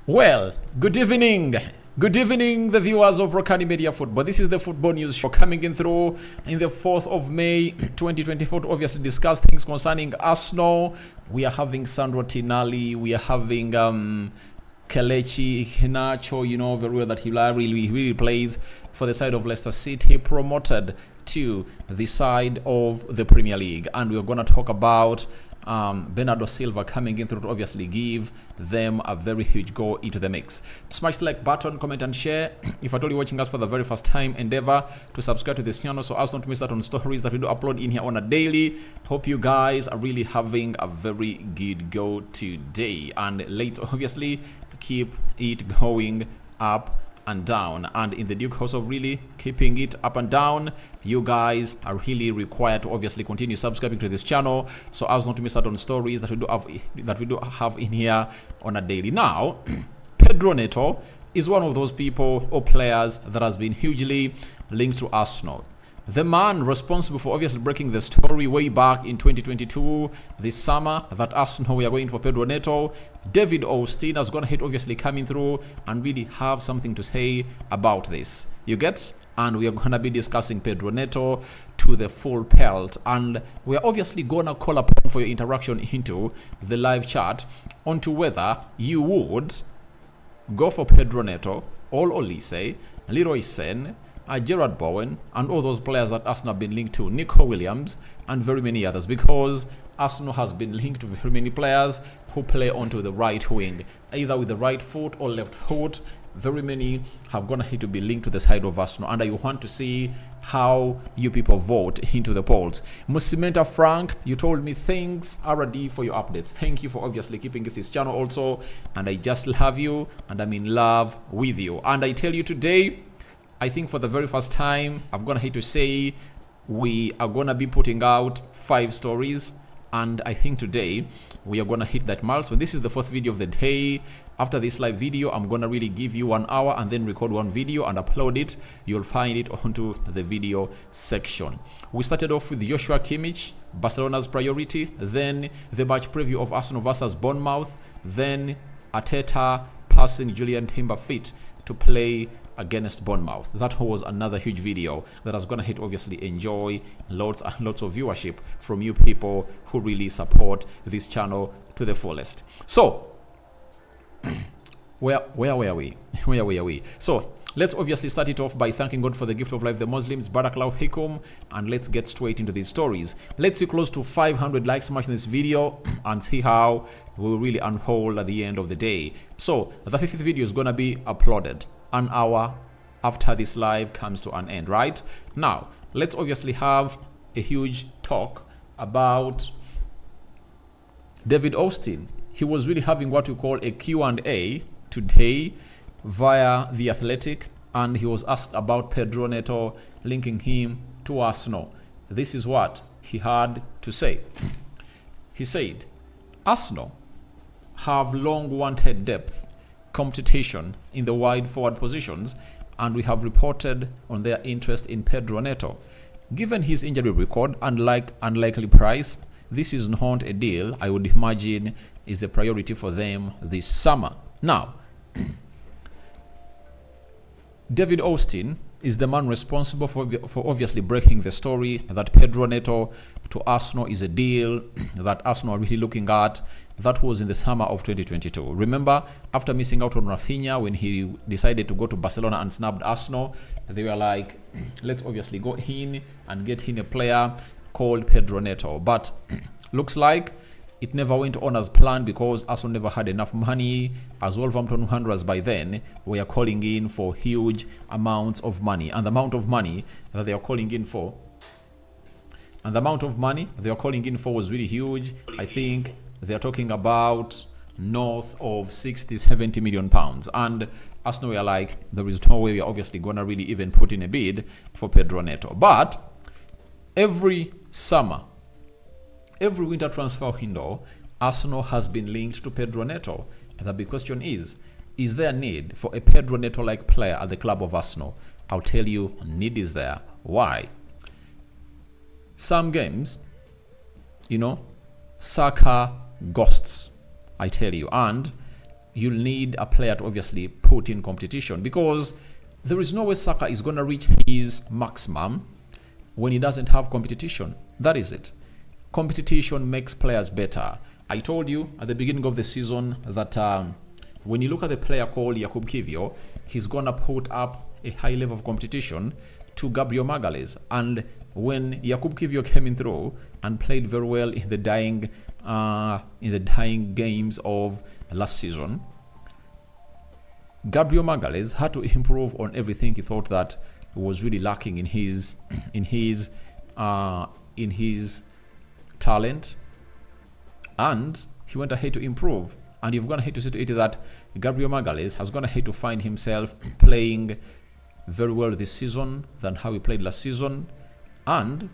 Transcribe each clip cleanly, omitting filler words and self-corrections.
Well, good evening. Good evening, the viewers of Rokani Media Football. This is the Football News Show coming in through in the 4th of May, 2024 to obviously discuss things concerning Arsenal. We are having Sandro Tonali. We are having Kelechi Iheanacho, you know very well that he really plays for the side of Leicester City, promoted to the side of the Premier League. And we're going to talk about Bernardo Silva coming in to obviously give them a very huge go into the mix. Smash the like button, comment and share. If at all you're watching us for the very first time, endeavor to subscribe to this channel so as not to miss out on stories that we do upload in here on a daily. Hope you guys are really having a very good go today, and let's obviously keep it going up and down. And in the due course of really keeping it up and down, you guys are really required to obviously continue subscribing to this channel so as not to miss out on stories that we do have in here on a daily. Now, Pedro Neto is one of those people or players that has been hugely linked to Arsenal. The man responsible for obviously breaking the story way back in 2022, this summer, that Arsenal we are going for Pedro Neto. David Austin has gone ahead obviously coming through and really have something to say about this. You get? And we are going to be discussing Pedro Neto to the full pelt. And we are obviously going to call upon for your interaction into the live chat onto whether you would go for Pedro Neto, All Olise, Leroy Sen, Gerard Bowen, and all those players that Arsenal have been linked to, Nico Williams, and very many others, because Arsenal has been linked to very many players who play onto the right wing, either with the right foot or left foot. Very many have gone ahead to be linked to the side of Arsenal, and I want to see how you people vote into the polls. Musimenta Frank, you told me thanks RD for your updates. Thank you for obviously keeping this channel also, and I just love you, and I'm in love with you. And I tell you today, I think for the very first time, I've gone ahead to say we are going to be putting out 5 stories. And I think today we are going to hit that milestone. This is the 4th video of the day. After this live video, I'm going to really give you 1 hour and then record 1 video and upload it. You'll find it onto the video section. We started off with Joshua Kimmich, Barcelona's priority. Then the match preview of Arsenal versus Bournemouth. Then Arteta passing Julian Timber fit to play against Bournemouth. That was another huge video that I was gonna hit obviously enjoy lots and lots of viewership from you people who really support this channel to the fullest. So where are we? So let's obviously start it off by thanking God for the gift of life, the Muslims, Barakallahu Fikum, and let's get straight into these stories. Let's see close to 500 likes smash in this video and see how we will really unfold at the end of the day. So the 5th video is gonna be uploaded an hour after this live comes to an end. Right now, let's obviously have a huge talk about David Austin. He was really having what we call a Q&A today via The Athletic, and he was asked about Pedro Neto linking him to Arsenal. This is what he had to say. He said, Arsenal have long wanted depth competition in the wide forward positions, and we have reported on their interest in Pedro Neto. Given his injury record and unlikely price, this is not a deal I would imagine is a priority for them this summer. Now, David Austin is the man responsible for obviously breaking the story that Pedro Neto to Arsenal is a deal that Arsenal are really looking at. That was in the summer of 2022. Remember, after missing out on Rafinha when he decided to go to Barcelona and snubbed Arsenal, they were like, let's obviously go in and get in a player called Pedro Neto. But looks like it never went on as planned because Arsenal never had enough money, as Wolverhampton Wanderers by then were calling in for huge amounts of money. And the amount of money that they are calling in for, was really huge. I think they are talking about north of 60-70 million pounds. And Arsenal were like, there is no way we are obviously going to really even put in a bid for Pedro Neto. But every summer, every winter transfer window, Arsenal has been linked to Pedro Neto. The big question is there need for a Pedro Neto-like player at the club of Arsenal? I'll tell you, need is there. Why? Some games, Saka ghosts, I tell you. And you'll need a player to obviously put in competition, because there is no way Saka is going to reach his maximum when he doesn't have competition. That is it. Competition makes players better. I told you at the beginning of the season that when you look at the player called Jakub Kiwior, he's going to put up a high level of competition to Gabriel Magalhaes. And when Jakub Kiwior came in through and played very well in the dying games of last season, Gabriel Magalhaes had to improve on everything he thought that was really lacking in his talent, and he went ahead to improve. And you've gone ahead to see to it that Gabriel Magalhaes has gone ahead to find himself playing very well this season than how he played last season, and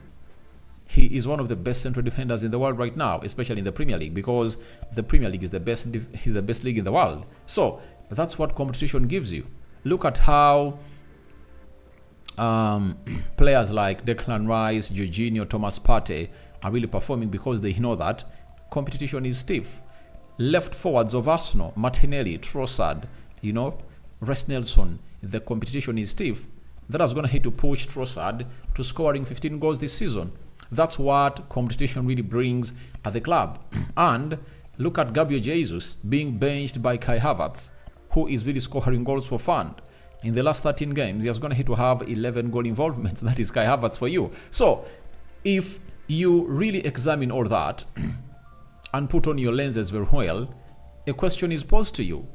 he is one of the best central defenders in the world right now, especially in the Premier League, because the Premier League is the best league in the world. So that's what competition gives you. Look at how players like Declan Rice, Jorginho, Thomas Partey are really performing, because they know that competition is stiff. Left forwards of Arsenal, Martinelli, Trossard, Reece Nelson, the competition is stiff. That has going to hit to push Trossard to scoring 15 goals this season. That's what competition really brings at the club. And look at Gabriel Jesus being benched by Kai Havertz, who is really scoring goals for fun. In the last 13 games, he has going to hit to have 11 goal involvements. That is Kai Havertz for you. So if you really examine all that and put on your lenses very well, a question is posed to you.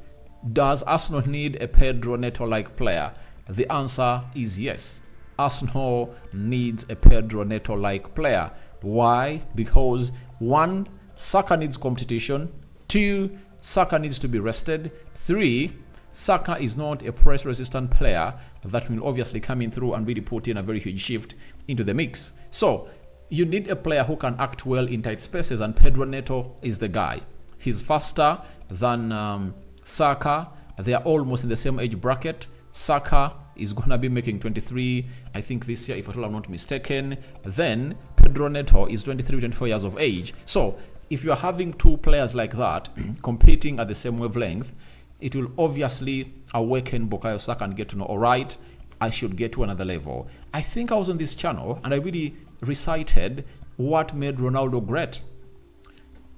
Does Arsenal need a Pedro Neto-like player? The answer is yes. Arsenal needs a Pedro Neto-like player. Why? Because 1, Saka needs competition. 2, Saka needs to be rested. 3, Saka is not a press-resistant player that will obviously come in through and really put in a very huge shift into the mix. So you need a player who can act well in tight spaces, and Pedro Neto is the guy. He's faster than Saka. They are almost in the same age bracket. Saka is going to be making 23, I think, this year, if I'm not mistaken. Then Pedro Neto is 23, 24 years of age. So if you're having two players like that competing at the same wavelength, it will obviously awaken Bukayo Saka and get to know, all right, I should get to another level. I think I was on this channel and I really recited what made Ronaldo great.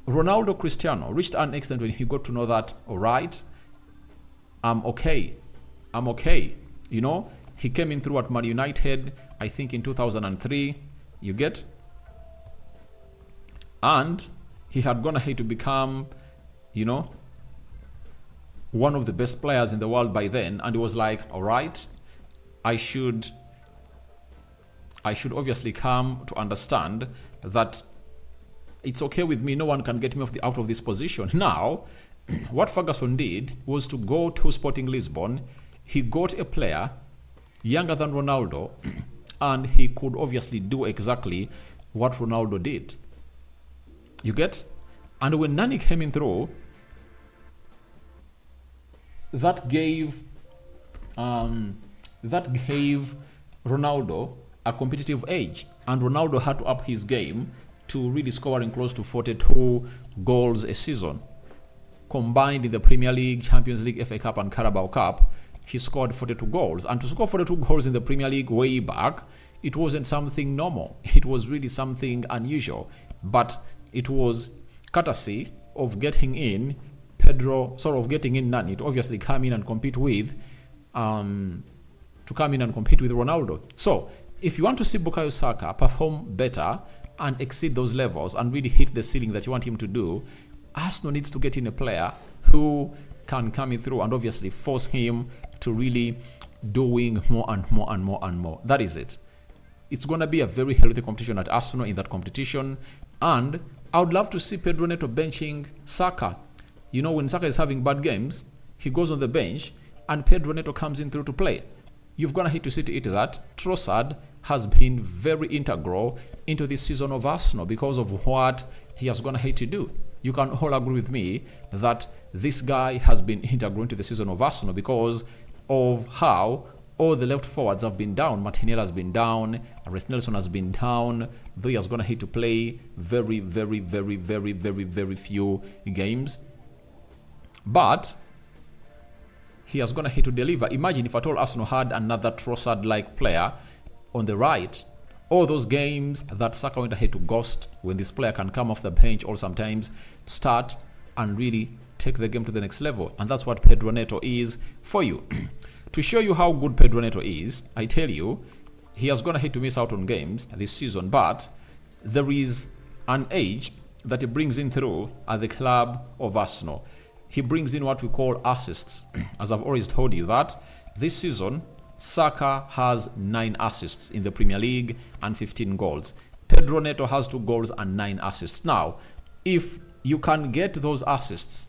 Ronaldo Cristiano reached an extent when he got to know that, all right, I'm okay. He came in through at Man United, I think in 2003, you get? And he had gone ahead to become, one of the best players in the world by then. And he was like, all right, I should obviously come to understand that it's okay with me. No one can get me out of this position. Now, what Ferguson did was to go to Sporting Lisbon. He got a player younger than Ronaldo, and he could obviously do exactly what Ronaldo did. You get? And when Nani came in through, that gave Ronaldo a competitive edge, and Ronaldo had to up his game to really scoring close to 42 goals a season. Combined in the Premier League, Champions League, FA Cup and Carabao Cup, he scored 42 goals. And to score 42 goals in the Premier League way back, it wasn't something normal. It was really something unusual. But it was courtesy of getting in Nani to obviously come in and compete with Ronaldo. So if you want to see Bukayo Saka perform better and exceed those levels and really hit the ceiling that you want him to do, Arsenal needs to get in a player who can come in through and obviously force him to really doing more and more and more and more. That is it. It's going to be a very healthy competition at Arsenal in that competition. And I would love to see Pedro Neto benching Saka. When Saka is having bad games, he goes on the bench and Pedro Neto comes in through to play. You've got to hit to see to it that Trossard has been very integral into this season of Arsenal because of what he has gone ahead to do. You can all agree with me that this guy has been integral into the season of Arsenal because of how all the left forwards have been down. Martinelli has been down. Reece Nelson has been down. Though he has gone ahead to play very, very, very, very, very, very few games. But he has gone ahead to deliver. Imagine if at all Arsenal had another Trossard-like player on the right. All those games that Saka went ahead to ghost, when this player can come off the bench or sometimes start and really take the game to the next level. And that's what Pedro Neto is for you. To show you how good Pedro Neto is, I tell you, he has gone ahead to miss out on games this season, but there is an age that he brings in through at the club of Arsenal. He brings in what we call assists. As I've always told you that this season, Saka has 9 assists in the Premier League and 15 goals. Pedro Neto has 2 goals and 9 assists. Now, if you can get those assists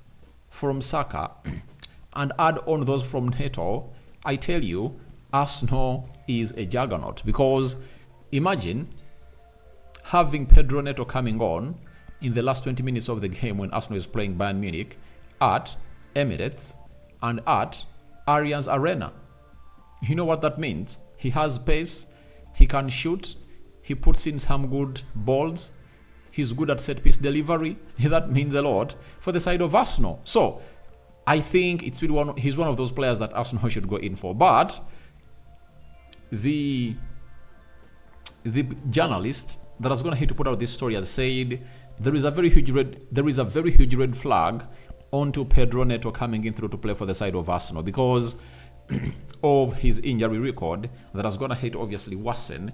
from Saka and add on those from Neto, I tell you, Arsenal is a juggernaut. Because imagine having Pedro Neto coming on in the last 20 minutes of the game when Arsenal is playing Bayern Munich at Emirates and at Allianz Arena. You know what that means? He has pace, he can shoot, he puts in some good balls, he's good at set-piece delivery. That means a lot for the side of Arsenal. So, I think he's one of those players that Arsenal should go in for. But the journalist that was going to put out this story has said there is a very huge red flag onto Pedro Neto coming in through to play for the side of Arsenal because of his injury record that has gone ahead to obviously worsen.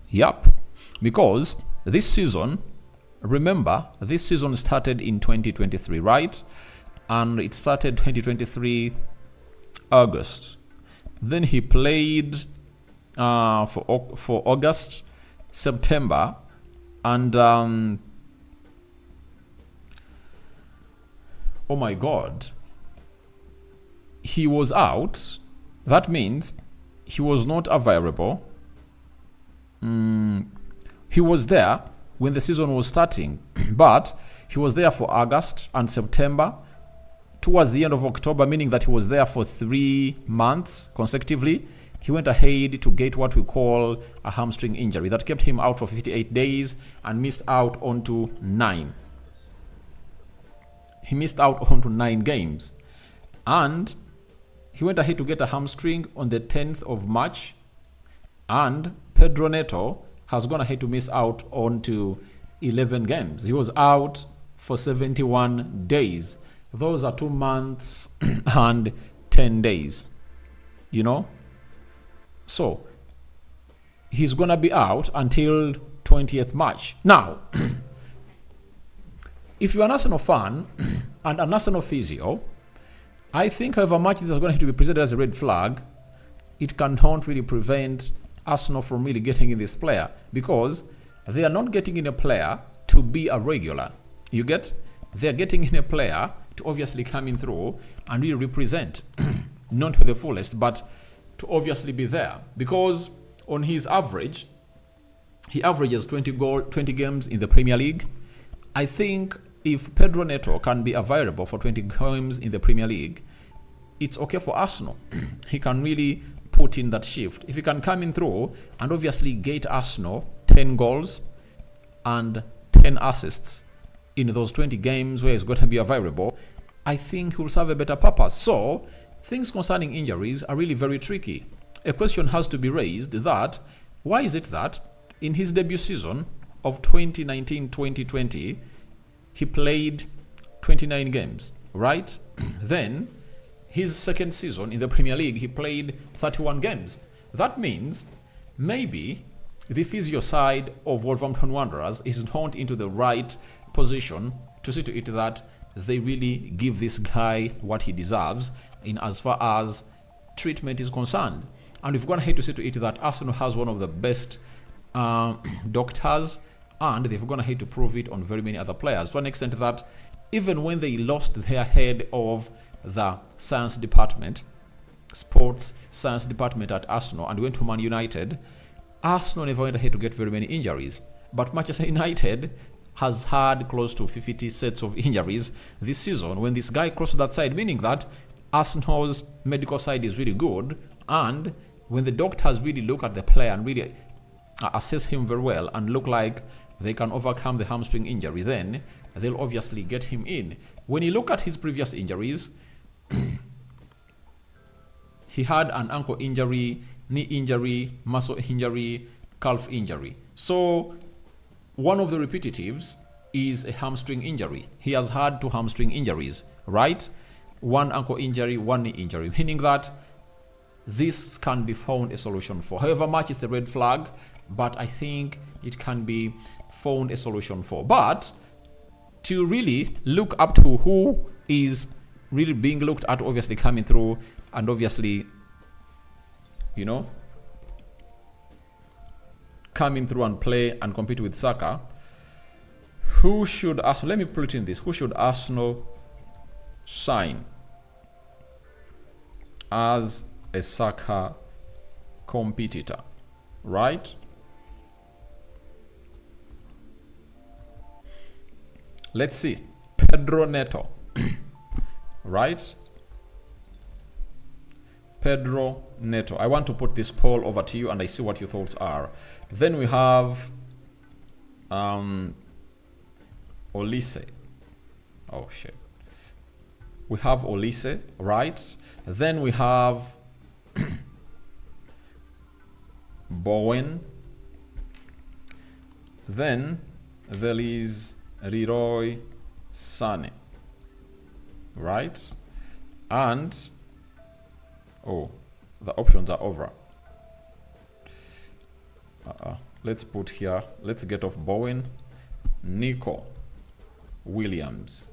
Yep. Because this season, remember, this season started in 2023, right? And it started 2023 August. Then he played for August, September, and oh my God, he was out. That means he was not available. He was there when the season was starting, but he was there for August and September, towards the end of October, meaning that he was there for 3 months consecutively. He went ahead to get what we call a hamstring injury that kept him out for 58 days and missed out onto 9. He missed out onto 9 games. And he went ahead to get a hamstring on the 10th of March. And Pedro Neto has gone ahead to miss out onto 11 games. He was out for 71 days. Those are 2 months and 10 days. You know? So, he's going to be out until 20th March. Now, if you're an Arsenal fan and an Arsenal physio, I think however much this is going to be presented as a red flag, it cannot really prevent Arsenal from really getting in this player because they are not getting in a player to be a regular. You get? They are getting in a player to obviously come in through and really represent, not to the fullest, but to obviously be there. Because on his average, he averages 20 games in the Premier League. I think if Pedro Neto can be available for 20 games in the Premier League, it's okay for Arsenal. He can really put in that shift. If he can come in through and obviously get Arsenal 10 goals and 10 assists in those 20 games where he's going to be available, I think he will serve a better purpose. So, things concerning injuries are really very tricky. A question has to be raised that, why is it that in his debut season of 2019-2020, he played 29 games, right? Then, his second season in the Premier League, he played 31 games. That means maybe the physio side of Wolverhampton Wanderers is not into the right position to see to it that they really give this guy what he deserves in as far as treatment is concerned. And we've gone ahead to see to it that Arsenal has one of the best doctors, and they've gone ahead to prove it on very many other players, to an extent that even when they lost their head of the science department, sports science department at Arsenal, and went to Man United, Arsenal never went ahead to get very many injuries. But Manchester United has had close to 50 sets of injuries this season when this guy crossed that side, meaning that Arsenal's medical side is really good, and when the doctors really look at the player and really assess him very well and look like they can overcome the hamstring injury, then they'll obviously get him in. When you look at his previous injuries, he had an ankle injury, knee injury, muscle injury, calf injury. So one of the repetitives is a hamstring injury. He has had 2 hamstring injuries, right? 1 ankle injury, 1 knee injury, meaning that this can be found a solution for. However much it's a red flag, but I think it can be found a solution for. But to really look up to who is really being looked at, obviously coming through, and obviously, you know, coming through and play and compete with Saka, who should Arsenal, let me put it in this, who should Arsenal sign as a Saka competitor, right? Let's see. Pedro Neto, right? Pedro Neto. I want to put this poll over to you and I see what your thoughts are. Then we have Olise. Oh shit. We have Olise, right? Then we have Bowen. Then there is Leroy Sané, right? And oh, the options are over. Let's put here, let's get off Bowen, Nico Williams,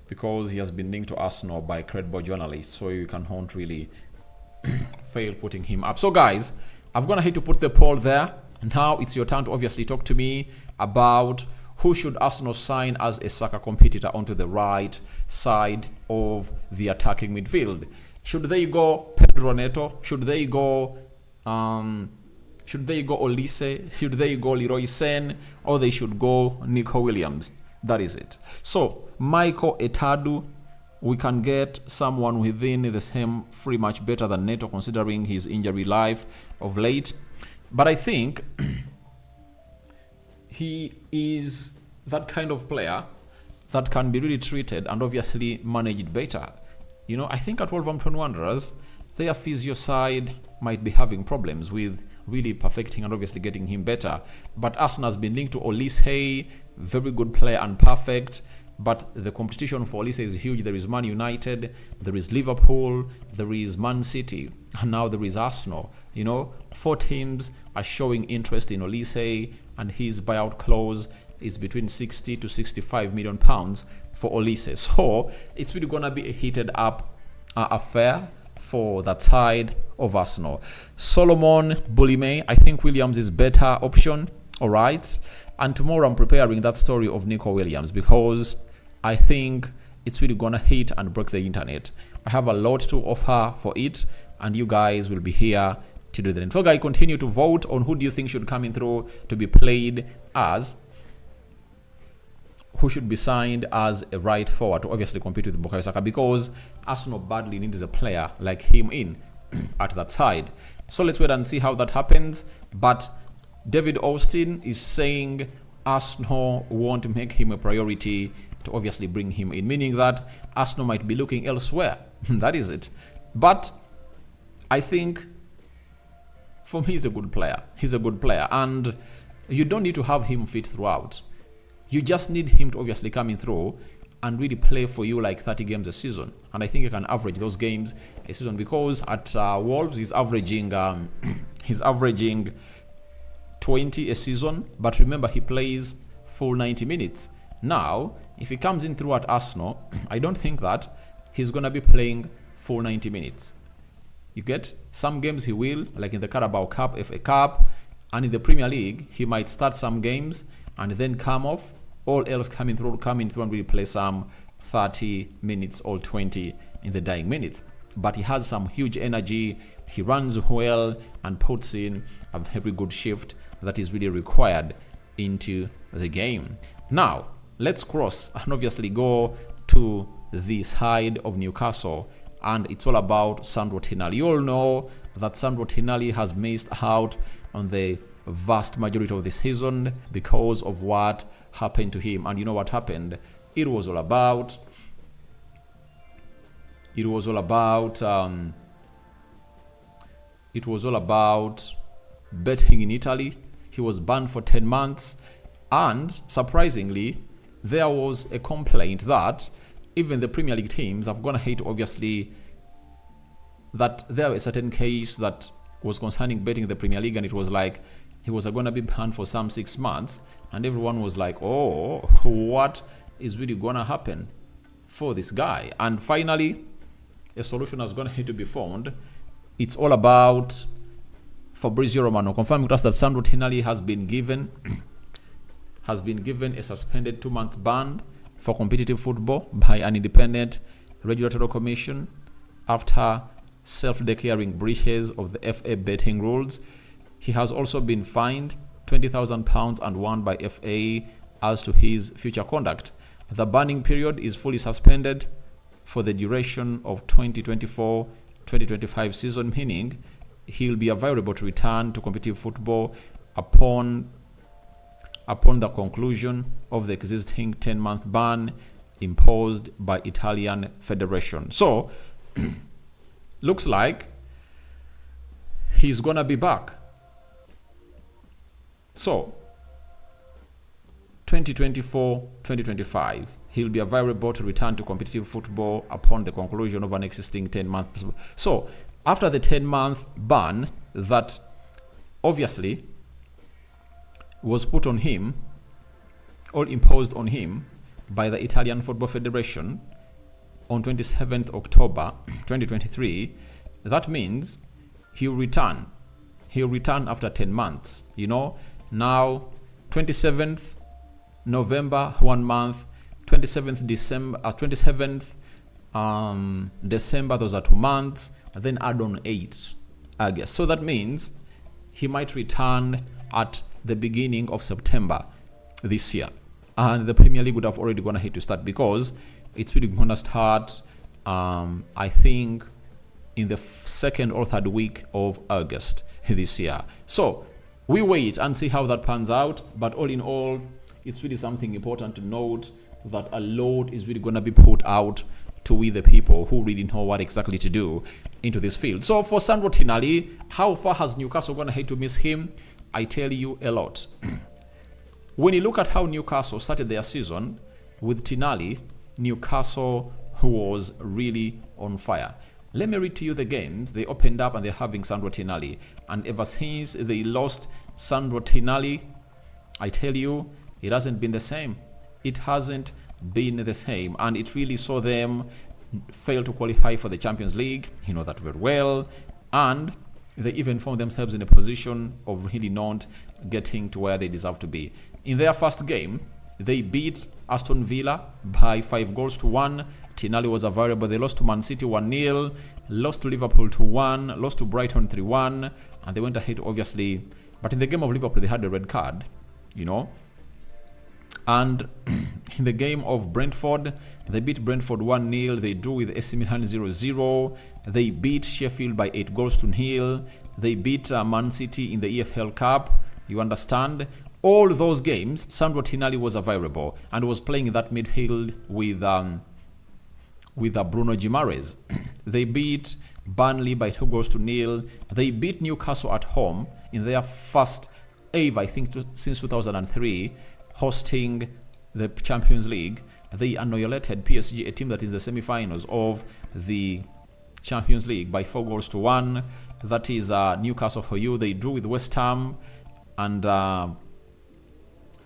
because he has been linked to Arsenal by credible journalists, so you can't really fail putting him up. So guys, I've gone ahead to put the poll there. Now it's your turn to obviously talk to me about who should Arsenal sign as a Saka competitor onto the right side of the attacking midfield. Should they go Pedro Neto? Should they go Olise? Should they go Leroy Sen? Or they should go Nico Williams? That is it. So Michael Etadu, we can get someone within the same pretty much better than Neto considering his injury life of late. But I think he is that kind of player that can be really treated and obviously managed better. You know, I think at Wolverhampton Wanderers, their physio side might be having problems with really perfecting and obviously getting him better. But Arsenal has been linked to Olise, very good player and perfect. But the competition for Olise is huge. There is Man United, there is Liverpool, there is Man City, and now there is Arsenal. You know, 4 teams are showing interest in Olise, and his buyout clause is between 60 to 65 million pounds for Olise. So it's really gonna be a heated up affair for that side of Arsenal. Solomon Boulime, I think Williams is better option. All right. And tomorrow I'm preparing that story of Nico Williams because I think it's really gonna hit and break the internet. I have a lot to offer for it, and you guys will be here to do that. So guys, continue to vote on who do you think should come in through to be played as, who should be signed as a right forward to obviously compete with Bukayo Saka, because Arsenal badly needs a player like him in at that side. So let's wait and see how that happens. But David Austin is saying Arsenal won't make him a priority to obviously bring him in, meaning that Arsenal might be looking elsewhere. That is it. But I think for me, he's a good player. He's a good player, and you don't need to have him fit throughout. You just need him to obviously come in through and really play for you like 30 games a season. And I think he can average those games a season, because at Wolves he's averaging 20 a season. But remember, he plays full 90 minutes. Now, if he comes in through at Arsenal, I don't think that he's gonna be playing full 90 minutes. You get some games he will, like in the Carabao Cup, FA Cup, and in the Premier League, he might start some games and then come off. All else coming through and really play some 30 minutes or 20 in the dying minutes. But he has some huge energy. He runs well and puts in a very good shift that is really required into the game. Now, let's cross and obviously go to the side of Newcastle. And it's all about Sandro Tonali. You all know that Sandro Tonali has missed out on the vast majority of the season because of what happened to him. And you know what happened? It was all about it was all about betting in Italy. He was banned for 10 months. And surprisingly, there was a complaint that even the Premier League teams have gone ahead, obviously, that there was a certain case that was concerning betting in the Premier League, and it was like he was going to be banned for some 6 months, and everyone was like, oh, what is really going to happen for this guy? And finally, a solution has gone ahead to be found. It's all about Fabrizio Romano confirming to us that Sandro Tonali has been given a suspended 2-month ban for competitive football by an independent regulatory commission after self-declaring breaches of the FA betting rules. He has also been fined £20,000 and warned by FA as to his future conduct. The banning period is fully suspended for the duration of 2024-2025 season, meaning he'll be available to return to competitive football upon the conclusion of the existing 10-month ban imposed by Italian Federation. So, looks like he's gonna be back. So, 2024-2025, he'll be available to return to competitive football upon the conclusion of an existing 10-month. So, after the 10-month ban that obviously was put on him or imposed on him by the Italian Football Federation on 27th October 2023, that means he'll return. He'll return after 10 months. Now 27th November, 1 month, 27th December, those are 2 months, and then add on 8 August. So that means he might return at the beginning of September this year. And the Premier League would have already gone ahead to start because it's really going to start, I think, in the second or third week of August this year. So we wait and see how that pans out. But all in all, it's really something important to note that a lot is really going to be put out to we the people who really know what exactly to do into this field. So for Sandro Tonali, how far has Newcastle gone ahead to miss him? I tell you, a lot. When you look at how Newcastle started their season with Tonali, Newcastle was really on fire. Let me read to you the games they opened up, and they're having Sandro Tonali. And ever since they lost Sandro Tonali, I tell you, it hasn't been the same. It hasn't been the same. And it really saw them fail to qualify for the Champions League. You know that very well. And they even found themselves in a position of really not getting to where they deserve to be. In their first game, they beat Aston Villa by 5-1. Tonali was available. They lost to Man City 1-0, lost to Liverpool 2-1, lost to Brighton 3-1, and they went ahead, obviously. But in the game of Liverpool, they had a red card, And in the game of Brentford, they beat Brentford 1-0. They drew with AC Milan 0-0. They beat Sheffield by 8-0. They beat Man City in the EFL Cup. You understand? All those games, Sandro Tonali was available and was playing in that midfield with Bruno Guimaraes. They beat Burnley by 2-0. They beat Newcastle at home in their first ever, I think, since 2003, hosting the Champions League. They annihilated PSG, a team that is in the semi-finals of the Champions League, by 4-1. That is Newcastle for you. They drew with West Ham, and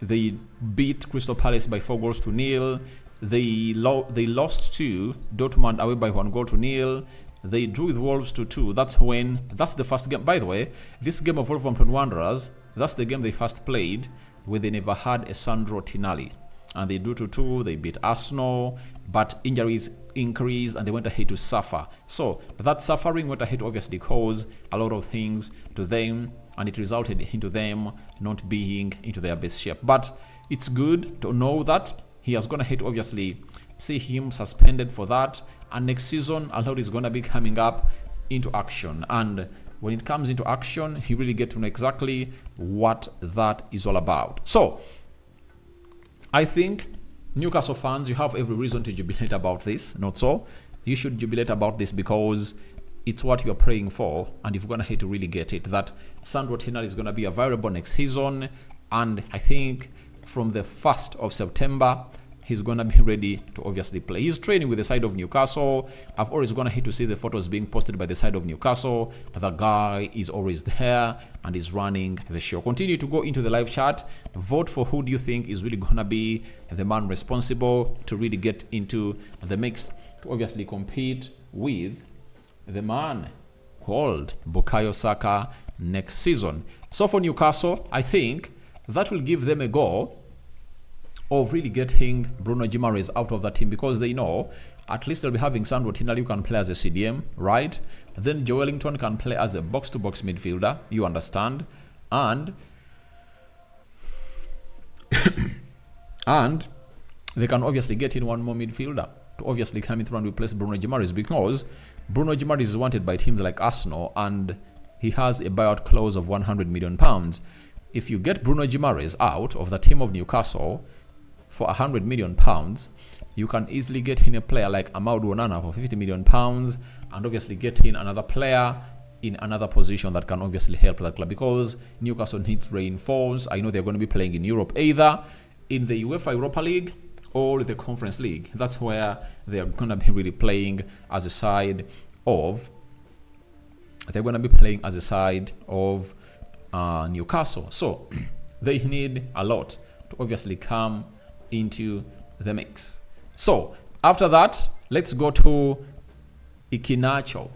they beat Crystal Palace by 4-0. They lost to Dortmund away by 1-0. They drew with Wolves 2-2. That's the first game. By the way, this game of Wolverhampton Wanderers, that's the game they first played where they never had a Sandro Tonali. And they drew 2-2. They beat Arsenal, but injuries increased and they went ahead to suffer. So that suffering went ahead to obviously cause a lot of things to them, and it resulted into them not being into their best shape. But it's good to know that he has gone ahead to obviously see him suspended for that, and next season a lot is going to be coming up into action. And when it comes into action, he really get to know exactly what that is all about. So I think Newcastle fans, you have every reason to jubilate about this. Not so? You should jubilate about this because it's what you're praying for, and you're going to hate to really get it, that Sandro Tonali is going to be available next season. And I think from the 1st of September, he's going to be ready to obviously play. He's training with the side of Newcastle. I've always going to hate to see the photos being posted by the side of Newcastle. The guy is always there and is running the show. Continue to go into the live chat. Vote for who do you think is really going to be the man responsible to really get into the mix to obviously compete with the man called Bukayo Saka next season. So for Newcastle, I think that will give them a go of really getting Bruno Guimaraes out of that team, because they know at least they'll be having Sandro Tonali, who can play as a CDM, right? Then Joe Wellington can play as a box-to-box midfielder, you understand? And and they can obviously get in one more midfielder to obviously come in through and replace Bruno Guimaraes, because Bruno Guimaraes is wanted by teams like Arsenal and he has a buyout clause of £100 million. If you get Bruno Guimaraes out of the team of Newcastle for £100 million, you can easily get in a player like Amadou Onana for £50 million, and obviously get in another player in another position that can obviously help that club, because Newcastle needs to reinforce. I know they're going to be playing in Europe, either in the UEFA Europa League or the Conference League. That's where they're going to be really playing as a side of Newcastle. So they need a lot to obviously come into the mix. So after that, let's go to Iheanacho.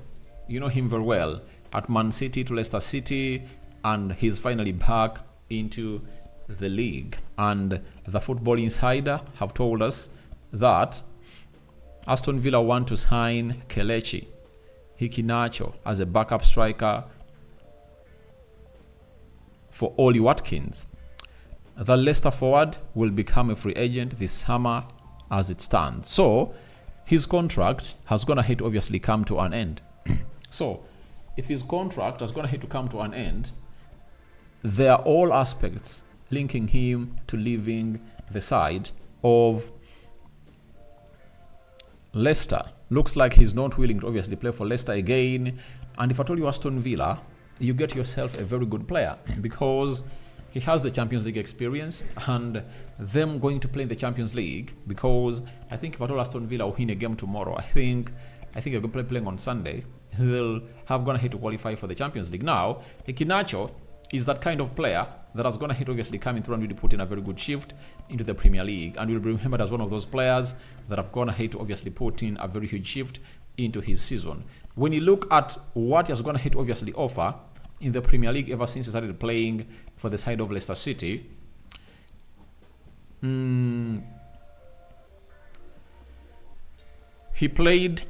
You know him very well, at Man City to Leicester City, and he's finally back into the league. And the Football Insider have told us that Aston Villa want to sign Kelechi Iheanacho as a backup striker for Oli Watkins. The Leicester forward will become a free agent this summer as it stands. So his contract has gonna hit obviously come to an end. So if his contract has gonna hit to come to an end, there are all aspects linking him to leaving the side of Leicester. Looks like he's not willing to obviously play for Leicester again. And if I told you Aston Villa, you get yourself a very good player, because he has the Champions League experience, and them going to play in the Champions League, because I think if I told Aston Villa will win a game tomorrow, I think they're going to be playing on Sunday, they'll have gonna hit to qualify for the Champions League. Now, Iheanacho is that kind of player that has gonna hit obviously coming through and really put in a very good shift into the Premier League, and will be remembered as one of those players that have gonna hit to obviously put in a very huge shift into his season. When you look at what he has gonna hit obviously offer in the Premier League ever since he started playing for the side of Leicester City, he played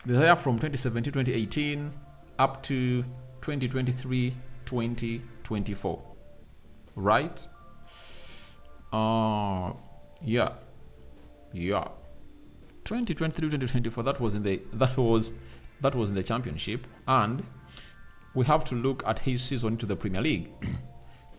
there from 2017-2018 up to 2023-2024, right? Yeah 2023-2024, that was in the Championship. And we have to look at his season into the Premier League.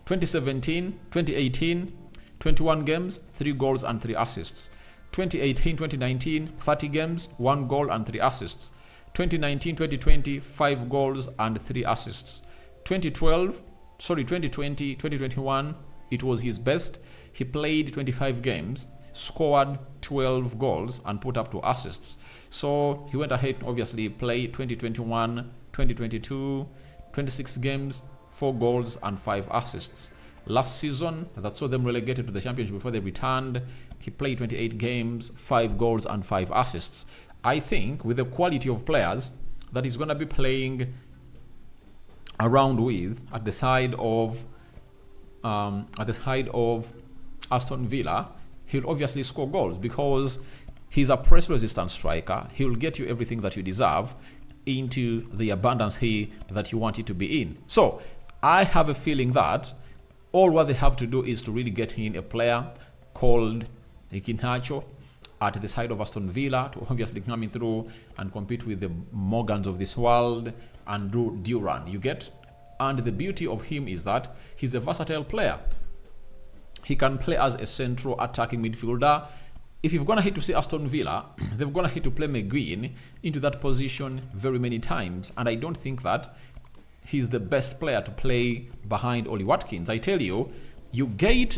2017-2018, 21 games, 3 goals and 3 assists. 2018-2019, 30 games, 1 goal and 3 assists. 2019-2020, 5 goals and 3 assists. 2020-2021, it was his best. He played 25 games, scored 12 goals and put up 2 assists. So he went ahead and obviously played 2021-2022, 26 games, 4 goals and 5 assists. Last season, that saw them relegated to the Championship before they returned, he played 28 games, 5 goals and 5 assists. I think with the quality of players that he's going to be playing around with at the side of Aston Villa, he'll obviously score goals, because he's a press-resistant striker. He'll get you everything that you deserve into the abundance that you want it to be in. So I have a feeling that all what they have to do is to really get in a player called Iheanacho at the side of Aston Villa to obviously come in through and compete with the Morgans of this world and do Duran, you get? And the beauty of him is that he's a versatile player. He can play as a central attacking midfielder. if you're gonna hate to see Aston Villa, they're gonna hate to play McGuinn into that position very many times, and I don't think that he's the best player to play behind Oli Watkins. I tell you, you get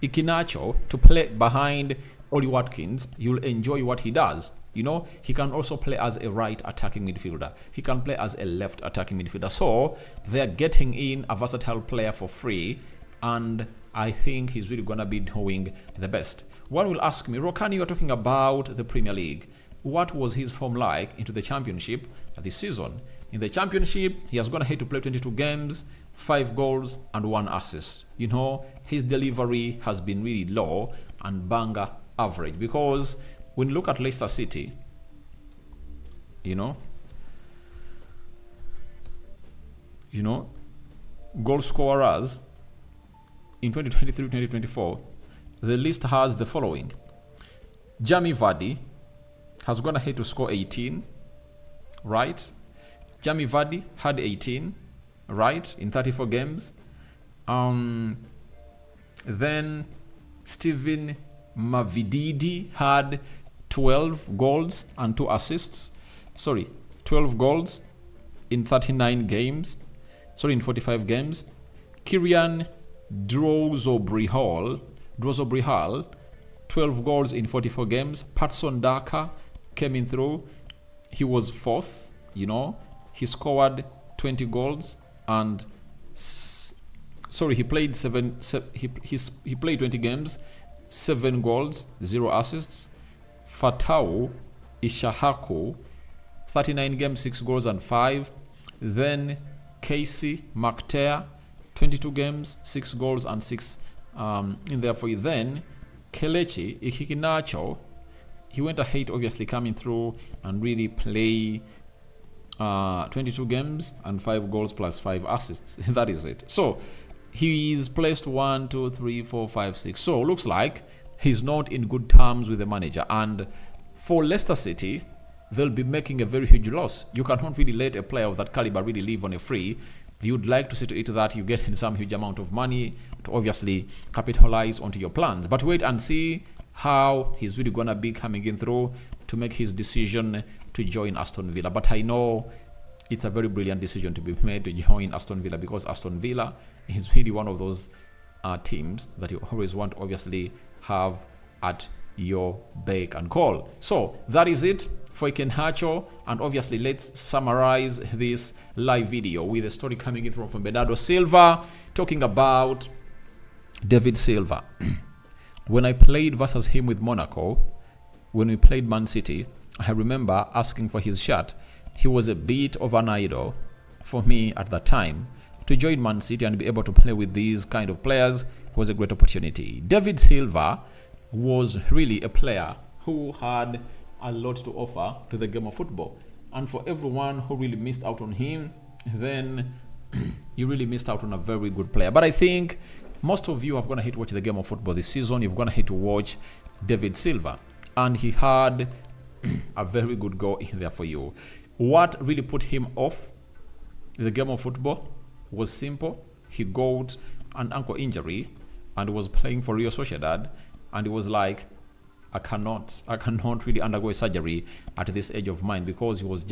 Iheanacho to play behind Oli Watkins, you'll enjoy what he does. You know, he can also play as a right attacking midfielder. He can play as a left attacking midfielder. So they're getting in a versatile player for free, and I think he's really gonna be doing the best. One will ask me, Rokani, you're talking about the Premier League. What was his form like into the Championship this season? In the Championship, he has gone ahead to play 22 games, 5 goals and 1 assist. You know, his delivery has been really low and banger average, because when you look at Leicester City, you know, goal scorers in 2023-2024, the list has the following. Jamie Vardy has gone ahead to score 18, right? Jamie Vardy had 18, right, in 34 games. Then Steven Mavididi had 12 goals and 2 assists. 12 goals in 39 games. In 45 games. Kieran Drozobrihal, 12 goals in 44 games. Patson Daka came in through. He was 4th, you know. He scored 20 goals and he played he played 20 games, 7 goals, 0 assists. Fatau Ishahaku, 39 games, 6 goals and 5. Then Casey McTear, 22 games, 6 goals and 6 in there for you. Then Kelechi Iheanacho, he went ahead obviously coming through and really play 22 games and 5 goals plus 5 assists. That is it. So he's placed 1, 2, 3, 4, 5, 6. So looks like he's not in good terms with the manager. And for Leicester City, they'll be making a very huge loss. You cannot really let a player of that caliber really live on a free. You'd like to see to it that you get in some huge amount of money to obviously capitalize onto your plans. But wait and see how he's really going to be coming in through to make his decision to join Aston Villa. But I know it's a very brilliant decision to be made to join Aston Villa, because Aston Villa is really one of those teams that you always want to obviously have at your beck and call. So that is it for Iheanacho, and obviously let's summarize this live video with a story coming in from Bernardo Silva talking about David Silva. When I played versus him with Monaco, when we played Man City, I remember asking for his shirt. He was a bit of an idol for me at that time. To join Man City and be able to play with these kind of players was a great opportunity. David Silva was really a player who had a lot to offer to the game of football. And for everyone who really missed out on him, then you really missed out on a very good player. But I think most of you have gone ahead to watch the game of football this season. You've gone ahead to watch David Silva, and he had a very good goal in there for you. What really put him off the game of football was simple. He got an ankle injury and was playing for Real Sociedad, and he was like, I cannot really undergo a surgery at this age of mine, because he was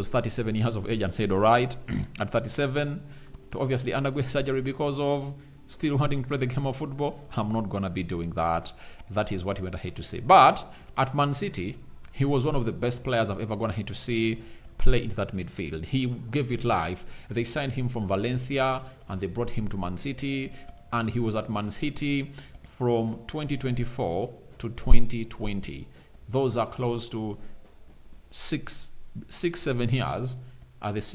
37 years of age and said, all right, at 37 to obviously undergo a surgery because of still wanting to play the game of football, I'm not gonna be doing that. That is what he went ahead to say. But at Man City, he was one of the best players I've ever gone ahead to see play into that midfield. He gave it life. They signed him from Valencia and they brought him to Man City, and he was at Man City from 2024 to 2020. Those are close to 6-7 years are the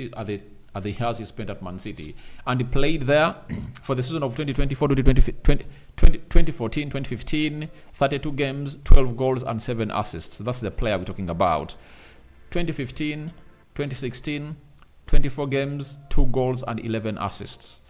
years he spent at Man City. And he played there for the season of 2024 to 2014, 2015, 32 games, 12 goals and 7 assists. That's the player we're talking about. 2015, 2016, 24 games, 2 goals and 11 assists.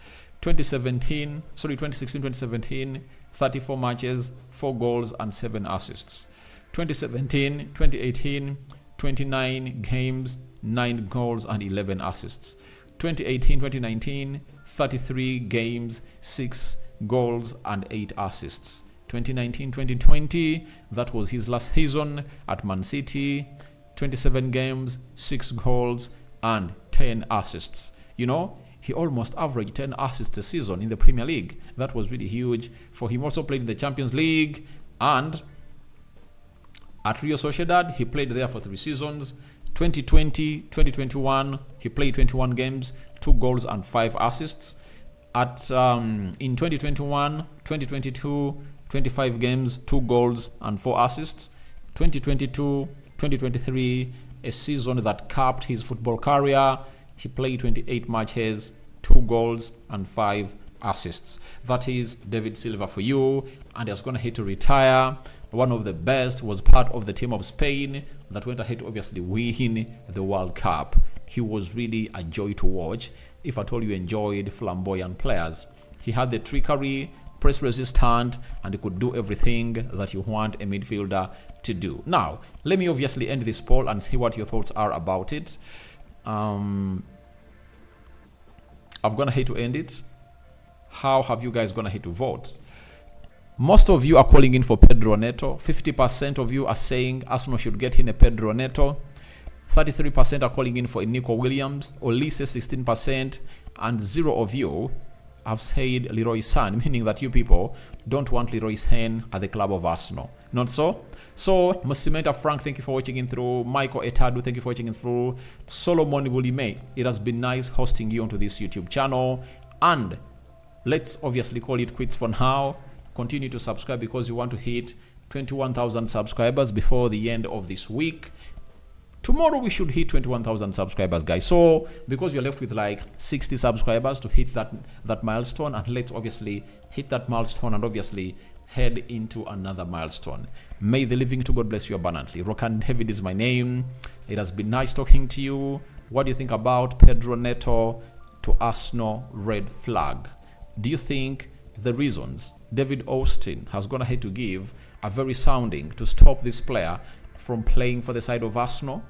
2016, 2017, 34 matches, 4 goals and 7 assists. 2017, 2018, 29 games, 9 goals and 11 assists. 2018, 2019, 33 games, 6 goals and 8 assists. 2019-2020, that was his last season at Man City. 27 games, 6 goals, and 10 assists. You know, he almost averaged 10 assists a season in the Premier League. That was really huge for him. Also played in the Champions League, and at Real Sociedad, he played there for 3 seasons. 2020, 2021, he played 21 games, 2 goals and 5 assists. In 2021, 2022, 25 games, 2 goals and 4 assists. 2022, 2023, a season that capped his football career. He played 28 matches, 2 goals and 5 assists. That is David Silva for you, and he's going ahead to retire. One of the best, was part of the team of Spain that went ahead to obviously win the World Cup. He was really a joy to watch. If at all you enjoyed flamboyant players, he had the trickery, press resistant, and he could do everything that you want a midfielder to do. Now, let me obviously end this poll and see what your thoughts are about it. I've gone ahead to end it. How have you guys gone ahead to vote? Most of you are calling in for Pedro Neto. 50% of you are saying Arsenal should get in a Pedro Neto. 33% are calling in for a Nico Williams. Olise 16%, and 0 of you have said Leroy Sane, meaning that you people don't want Leroy Sane at the club of Arsenal. Not so? So, Musimenta Frank, thank you for watching in through. Michael Etadu, thank you for watching in through. Solomon Bulime, it has been nice hosting you onto this YouTube channel. And let's obviously call it quits for now. Continue to subscribe because you want to hit 21,000 subscribers before the end of this week. Tomorrow we should hit 21,000 subscribers, guys. So because you're left with like 60 subscribers to hit that milestone, and let's obviously hit that milestone and obviously head into another milestone. May the living to God bless you abundantly. Rokan David is my name. It has been nice talking to you. What do you think about Pedro Neto to Arsenal red flag? Do you think the reasons David Austin has gone ahead to give are very sounding to stop this player from playing for the side of Arsenal?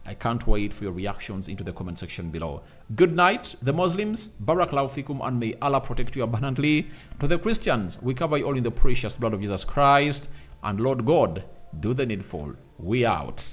I can't wait for your reactions into the comment section below. Good night, the Muslims. Barak Lau Fikum, and may Allah protect you abundantly. To the Christians, we cover you all in the precious blood of Jesus Christ. And Lord God, do the needful. We out.